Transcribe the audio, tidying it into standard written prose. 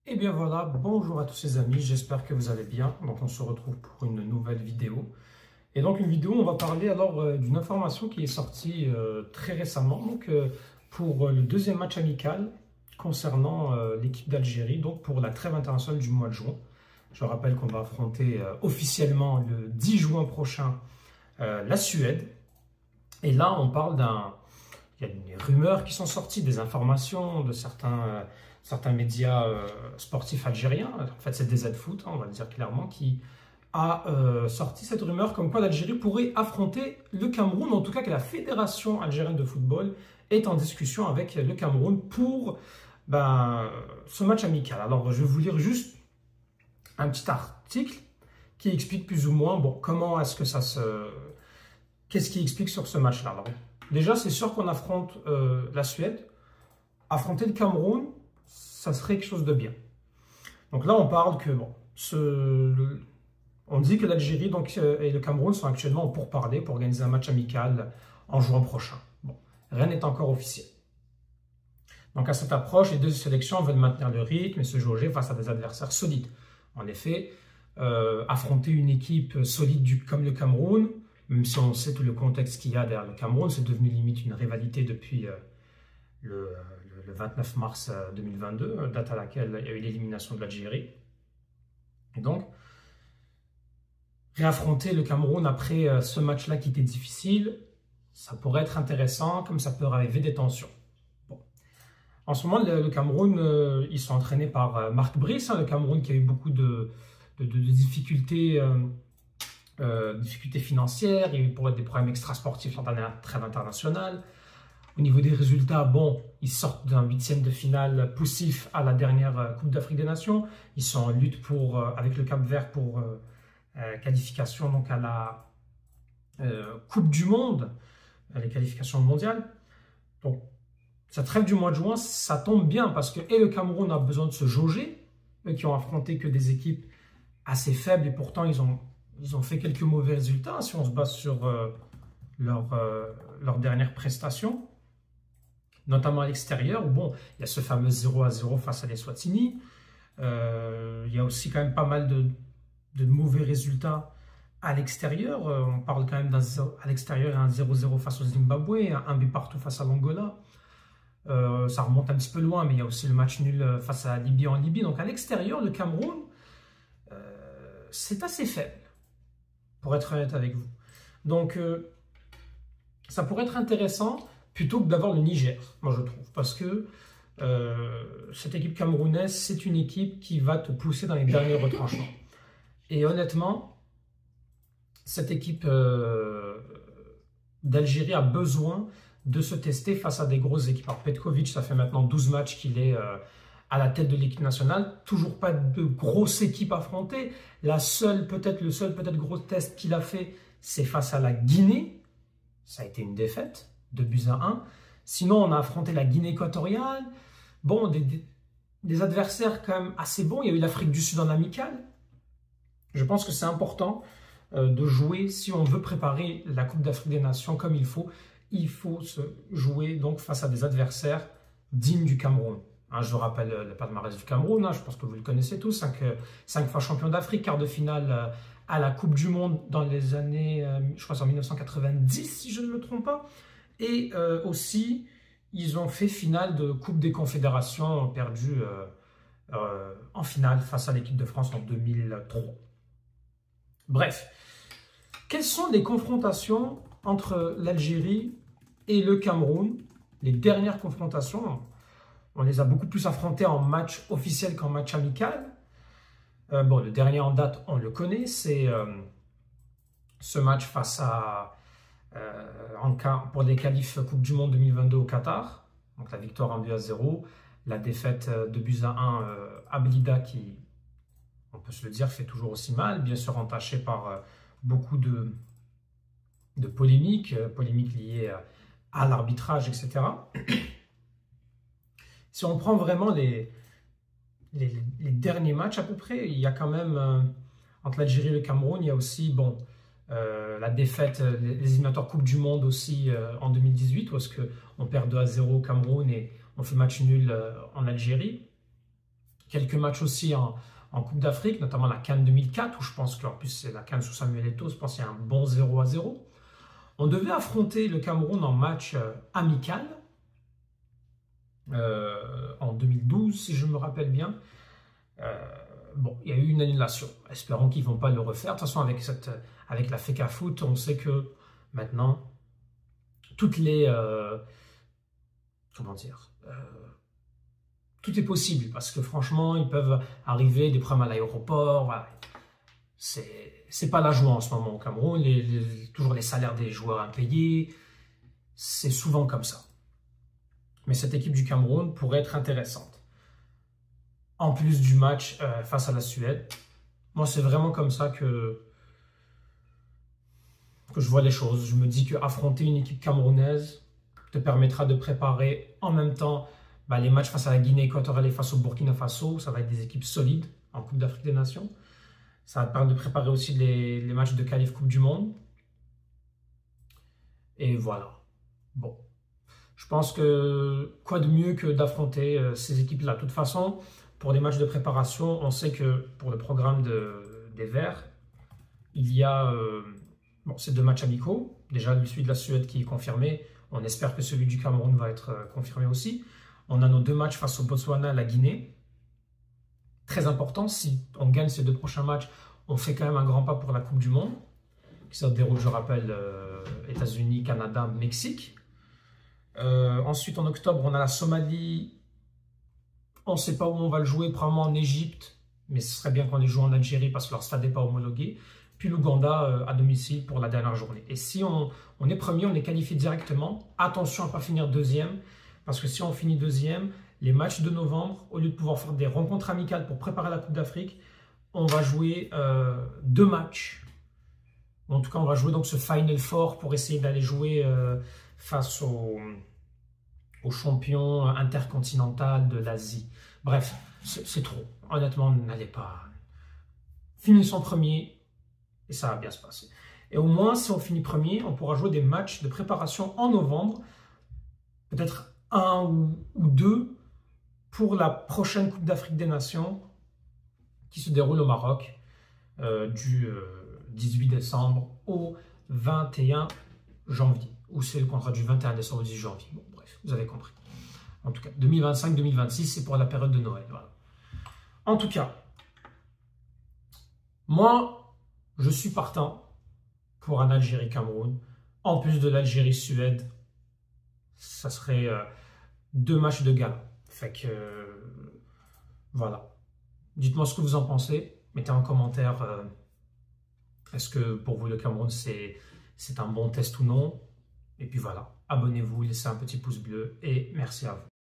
Et bien voilà, bonjour à tous les amis, j'espère que vous allez bien. Donc on se retrouve pour une nouvelle vidéo. Et donc une vidéo, on va parler alors d'une information qui est sortie très récemment, pour le deuxième match amical concernant l'équipe d'Algérie, donc pour la trêve internationale du mois de juin. Je rappelle qu'on va affronter officiellement le 10 juin prochain la Suède. Et là, on parle il y a des rumeurs qui sont sorties, des informations de certains médias sportifs algériens. En fait, c'est DZ Foot, on va le dire clairement, qui a sorti cette rumeur comme quoi l'Algérie pourrait affronter le Cameroun, en tout cas que la Fédération algérienne de football est en discussion avec le Cameroun pour ce match amical. Alors, je vais vous lire juste un petit article qui explique plus ou moins comment est-ce que qu'est-ce qui explique sur ce match-là. Alors, déjà, c'est sûr qu'on affronte la Suède. Affronter le Cameroun, ça serait quelque chose de bien. Donc là, on parle que, on dit que l'Algérie et le Cameroun sont actuellement en pourparlers pour organiser un match amical en juin prochain. Bon, rien n'est encore officiel. Donc à cette approche, les deux sélections veulent maintenir le rythme et se jauger face à des adversaires solides. En effet, affronter une équipe solide comme le Cameroun, même si on sait tout le contexte qu'il y a derrière le Cameroun, c'est devenu limite une rivalité depuis le 29 mars 2022, date à laquelle il y a eu l'élimination de l'Algérie. Et donc, réaffronter le Cameroun après ce match-là qui était difficile, ça pourrait être intéressant, comme ça peut arriver des tensions. Bon. En ce moment, le Cameroun, ils sont entraînés par Marc Brice, le Cameroun qui a eu beaucoup de difficultés, difficultés financières, il y a eu des problèmes extrasportifs lors de la trêve internationale. Au niveau des résultats, ils sortent d'un 8e de finale poussif à la dernière Coupe d'Afrique des Nations. Ils sont en lutte avec le Cap-Vert pour qualification donc à la Coupe du Monde, les qualifications mondiales. Donc, cette trêve du mois de juin, ça tombe bien parce que le Cameroun a besoin de se jauger, eux qui ont affronté que des équipes assez faibles et pourtant ils ont fait quelques mauvais résultats si on se base sur leurs dernières prestations. Notamment à l'extérieur, où il y a ce fameux 0-0 face à l'Eswatini. Il y a aussi quand même pas mal de mauvais résultats à l'extérieur. On parle quand même à l'extérieur, un 0-0 face au Zimbabwe, un but partout face à l'Angola. Ça remonte un petit peu loin, mais il y a aussi le match nul face à la Libye en Libye. Donc à l'extérieur, le Cameroun, c'est assez faible, pour être honnête avec vous. Donc ça pourrait être intéressant plutôt que d'avoir le Niger, moi je trouve, parce que cette équipe camerounaise, c'est une équipe qui va te pousser dans les derniers retranchements. Et honnêtement, cette équipe d'Algérie a besoin de se tester face à des grosses équipes. Alors Petkovic, ça fait maintenant 12 matchs qu'il est à la tête de l'équipe nationale, toujours pas de grosse équipe affrontée. Le seul gros test qu'il a fait, c'est face à la Guinée. Ça a été une défaite. 2-1. Sinon, on a affronté la Guinée équatoriale. Des adversaires quand même assez bons. Il y a eu l'Afrique du Sud en amical. Je pense que c'est important de jouer, si on veut préparer la Coupe d'Afrique des Nations comme il faut se jouer donc face à des adversaires dignes du Cameroun. Je vous rappelle le palmarès du Cameroun, je pense que vous le connaissez tous, 5 fois champion d'Afrique, quart de finale à la Coupe du Monde dans les années, je crois c'est en 1990 si je ne me trompe pas. Et aussi, ils ont fait finale de Coupe des Confédérations, perdue en finale face à l'équipe de France en 2003. Bref, quelles sont les confrontations entre l'Algérie et le Cameroun? Les dernières confrontations, on les a beaucoup plus affrontées en match officiel qu'en match amical. Le dernier en date, on le connaît, c'est ce match face à... pour les qualifs Coupe du Monde 2022 au Qatar, donc la victoire 1-0, la défaite 2-1 à Blida qui, on peut se le dire, fait toujours aussi mal, bien sûr entaché par beaucoup de polémiques liées à l'arbitrage, etc. Si on prend vraiment les derniers matchs à peu près, il y a quand même, entre l'Algérie et le Cameroun, il y a aussi, la défaite, les éliminatoires Coupe du Monde aussi en 2018, où est-ce qu'on perd 2-0 au Cameroun et on fait match nul en Algérie. quelques matchs aussi en Coupe d'Afrique, notamment la CAN 2004, où je pense qu'en plus c'est la CAN sous Samuel Eto'o, je pense qu'il y a un bon 0-0. On devait affronter le Cameroun en match amical en 2012, si je me rappelle bien. Bon, il y a eu une annulation. Espérons qu'ils ne vont pas le refaire. De toute façon, avec la FECAFOOT, on sait que maintenant, toutes les... comment dire tout est possible, parce que franchement, ils peuvent arriver, des problèmes à l'aéroport. Voilà. C'est pas la joie en ce moment au Cameroun. Toujours les salaires des joueurs impayés. C'est souvent comme ça. Mais cette équipe du Cameroun pourrait être intéressante. En plus du match face à la Suède, moi c'est vraiment comme ça que je vois les choses. Je me dis qu'affronter une équipe camerounaise te permettra de préparer en même temps les matchs face à la Guinée équatoriale et face au Burkina Faso. Ça va être des équipes solides en Coupe d'Afrique des Nations. Ça va te permettre de préparer aussi les matchs de qualif Coupe du Monde. Et voilà. Bon. Je pense que quoi de mieux que d'affronter ces équipes-là. De toute façon, pour les matchs de préparation, on sait que pour le programme des Verts, il y a ces 2 matchs amicaux. Déjà, celui de la Suède qui est confirmé. On espère que celui du Cameroun va être confirmé aussi. On a nos 2 matchs face au Botswana et à la Guinée. Très important, si on gagne ces 2 prochains matchs, on fait quand même un grand pas pour la Coupe du Monde, qui se déroule, je rappelle, États-Unis, Canada, Mexique. Ensuite, en octobre, on a la Somalie. On ne sait pas où on va le jouer, probablement en Égypte, mais ce serait bien qu'on les joue en Algérie parce que leur stade n'est pas homologué. Puis l'Ouganda à domicile pour la dernière journée. Et si on est premier, on est qualifié directement. Attention à ne pas finir deuxième, parce que si on finit deuxième, les matchs de novembre, au lieu de pouvoir faire des rencontres amicales pour préparer la Coupe d'Afrique, on va jouer 2 matchs. En tout cas, on va jouer donc ce Final Four pour essayer d'aller jouer face au champion intercontinental de l'Asie. Bref, c'est trop. Honnêtement, n'allez pas. Finissons premier et ça va bien se passer. Et au moins, si on finit premier, on pourra jouer des matchs de préparation en novembre, peut-être 1 ou 2 pour la prochaine Coupe d'Afrique des Nations qui se déroule au Maroc du 18 décembre au 21 janvier. Ou c'est le contrat du 21 décembre au 10 janvier. Bon, bref, vous avez compris. En tout cas, 2025-2026, c'est pour la période de Noël. Voilà. En tout cas, moi, je suis partant pour un Algérie-Cameroun. En plus de l'Algérie-Suède, ça serait 2 matchs de gala. Fait que, voilà. Dites-moi ce que vous en pensez. Mettez en commentaire, est-ce que pour vous le Cameroun, c'est un bon test ou non? Et puis voilà, abonnez-vous, laissez un petit pouce bleu et merci à vous.